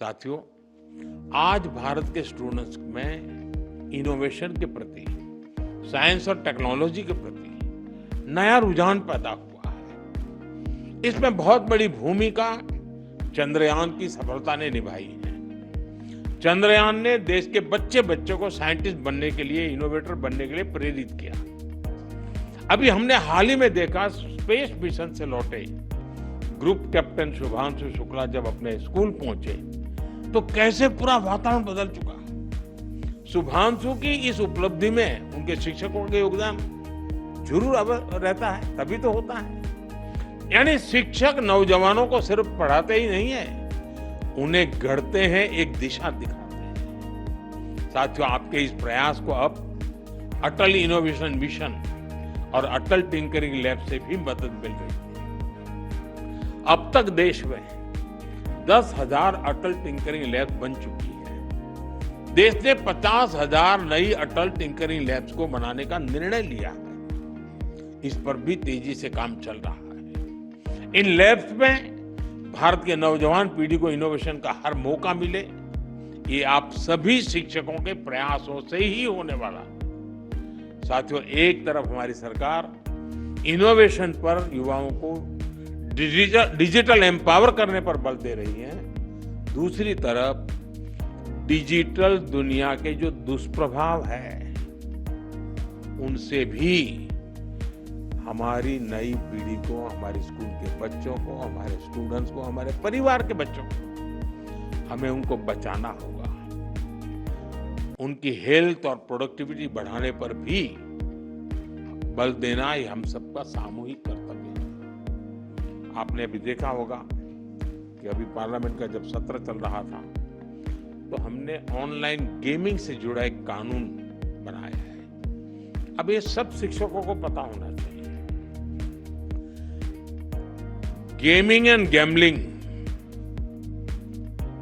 साथियों, आज भारत के स्टूडेंट्स में इनोवेशन के प्रति, साइंस और टेक्नोलॉजी के प्रति नया रुझान पैदा हुआ है। इसमें बहुत बड़ी भूमिका चंद्रयान की सफलता ने निभाई है। चंद्रयान ने देश के बच्चे को साइंटिस्ट बनने के लिए, इनोवेटर बनने के लिए प्रेरित किया। अभी हमने हाल ही में देखा, स्पेस मिशन से लौटे ग्रुप कैप्टन शुभांशु शुक्ला जब अपने स्कूल पहुंचे तो कैसे पूरा वातावरण बदल चुका। शुभांशु की इस उपलब्धि में उनके शिक्षकों का योगदान जरूर रहता है, तभी तो होता है। यानी शिक्षक नौजवानों को सिर्फ पढ़ाते ही नहीं है, उन्हें गढ़ते हैं, एक दिशा दिखाते हैं। साथियों, आपके इस प्रयास को अब अटल इनोवेशन मिशन और अटल टिंकरिंग लैब से भी मदद मिल रही है। अब तक देश में 10,000 अटल टिंकरिंग लैब बन चुकी है। देश ने 50,000 नई अटल टिंकरिंग लैब्स को बनाने का निर्णय लिया है। इस पर भी तेजी से काम चल रहा है। इन लैब्स में भारत के नौजवान पीढ़ी को इनोवेशन का हर मौका मिले, ये आप सभी शिक्षकों के प्रयासों से ही होने वाला। साथियों, एक तरफ हमारी सरकार इनोवेशन पर युवाओं को डिजिटल एम्पावर करने पर बल दे रही है, दूसरी तरफ डिजिटल दुनिया के जो दुष्प्रभाव है उनसे भी हमारी नई पीढ़ी को, हमारे स्कूल के बच्चों को, हमारे स्टूडेंट्स को, हमारे परिवार के बच्चों को, हमें उनको बचाना होगा। उनकी हेल्थ और प्रोडक्टिविटी बढ़ाने पर भी बल देना ये हम सबका सामूहिक कर्तव्य है। आपने अभी देखा होगा कि अभी पार्लियामेंट का जब सत्र चल रहा था तो हमने ऑनलाइन गेमिंग से जुड़ा एक कानून बनाया है। अब ये सब शिक्षकों को पता होना चाहिए। गेमिंग एंड गैम्बलिंग,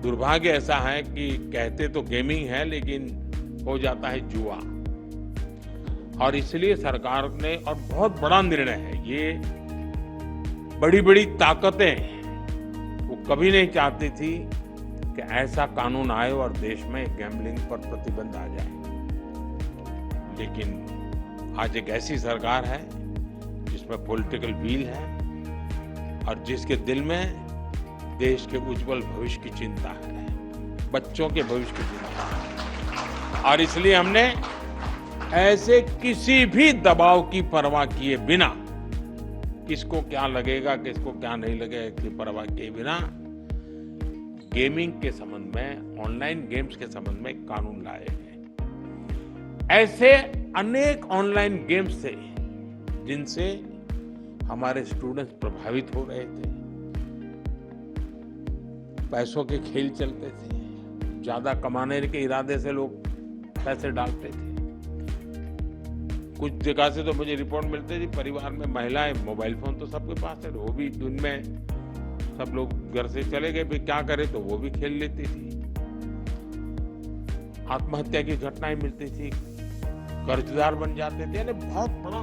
दुर्भाग्य ऐसा है कि कहते तो गेमिंग है लेकिन हो जाता है जुआ। और इसलिए सरकार ने, और बहुत बड़ा निर्णय है ये, बड़ी बड़ी ताकतें वो कभी नहीं चाहती थी कि ऐसा कानून आए और देश में गैम्बलिंग पर प्रतिबंध आ जाए। लेकिन आज एक ऐसी सरकार है जिसमें पॉलिटिकल व्हील है और जिसके दिल में देश के उज्जवल भविष्य की चिंता है, बच्चों के भविष्य की चिंता है। और इसलिए हमने ऐसे किसी भी दबाव की परवाह किए बिना, किसको क्या लगेगा, किसको क्या नहीं लगेगा की परवाह किए बिना, गेमिंग के संबंध में, ऑनलाइन गेम्स के संबंध में कानून लाए हैं। ऐसे अनेक ऑनलाइन गेम्स थे जिनसे हमारे स्टूडेंट्स प्रभावित हो रहे थे। पैसों के खेल चलते थे, ज्यादा कमाने के इरादे से लोग पैसे डालते थे। कुछ जगह से तो मुझे रिपोर्ट मिलती थी, परिवार में महिलाएं, मोबाइल फोन तो सबके पास है, वो भी दिन में सब लोग घर से चले गए, भी क्या करें, तो वो भी खेल लेती थी। आत्महत्या की घटनाएं मिलती थी, कर्जदार बन जाते थे। यानी बहुत बड़ा,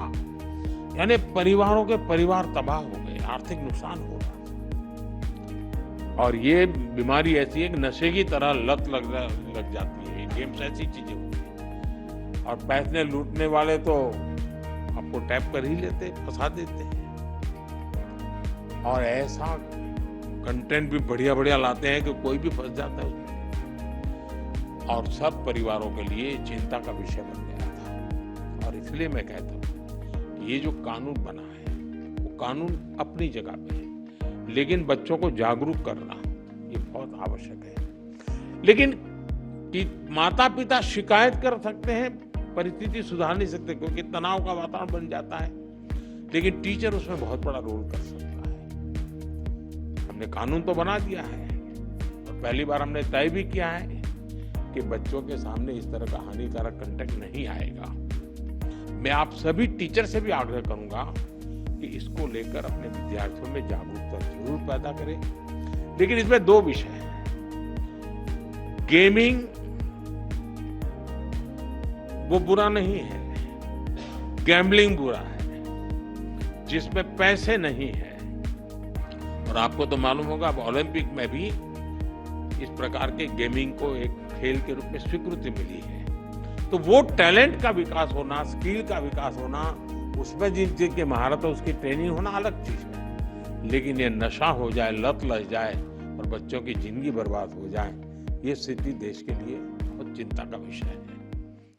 यानी परिवारों के परिवार तबाह हो गए, आर्थिक नुकसान हो रहा। और ये बीमारी ऐसी है कि नशे की तरह लत लग जाती है। गेम्स ऐसी चीजें होती है और पैसे लूटने वाले तो आपको टैप कर ही लेते, फंसा देते हैं। और ऐसा कंटेंट भी बढ़िया बढ़िया लाते हैं कि कोई भी फंस जाता है उसमें। और सब परिवारों के लिए चिंता का विषय बन गया था। और इसलिए मैं कहता हूँ कि ये जो कानून बना है वो कानून अपनी जगह पे है, लेकिन बच्चों को जागरूक करना ये बहुत आवश्यक है। लेकिन माता पिता शिकायत कर सकते हैं, परिस्थिति सुधार नहीं सकते क्योंकि तनाव का वातावरण बन जाता है, लेकिन टीचर उसमें बहुत बड़ा रोल कर सकता है। हमने कानून तो बना दिया है और पहली बार हमने तय भी किया है कि बच्चों के सामने इस तरह का हानिकारक कंटेंट नहीं आएगा। मैं आप सभी टीचर से भी आग्रह करूंगा कि इसको लेकर अपने विद्यार्थियों में जागरूकता जरूर पैदा करें। लेकिन इसमें दो विषय हैं। गेमिंग वो बुरा नहीं है, गैम्बलिंग बुरा है, जिसमें पैसे नहीं है। और आपको तो मालूम होगा, अब ओलंपिक में भी इस प्रकार के गेमिंग को एक खेल के रूप में स्वीकृति मिली है। तो वो टैलेंट का विकास होना, स्किल का विकास होना, उसमें जिन चीज की महारत है उसकी ट्रेनिंग होना अलग चीज है। लेकिन ये नशा हो जाए, लत लग जाए और बच्चों की जिंदगी बर्बाद हो जाए, ये स्थिति देश के लिए बहुत चिंता का विषय है।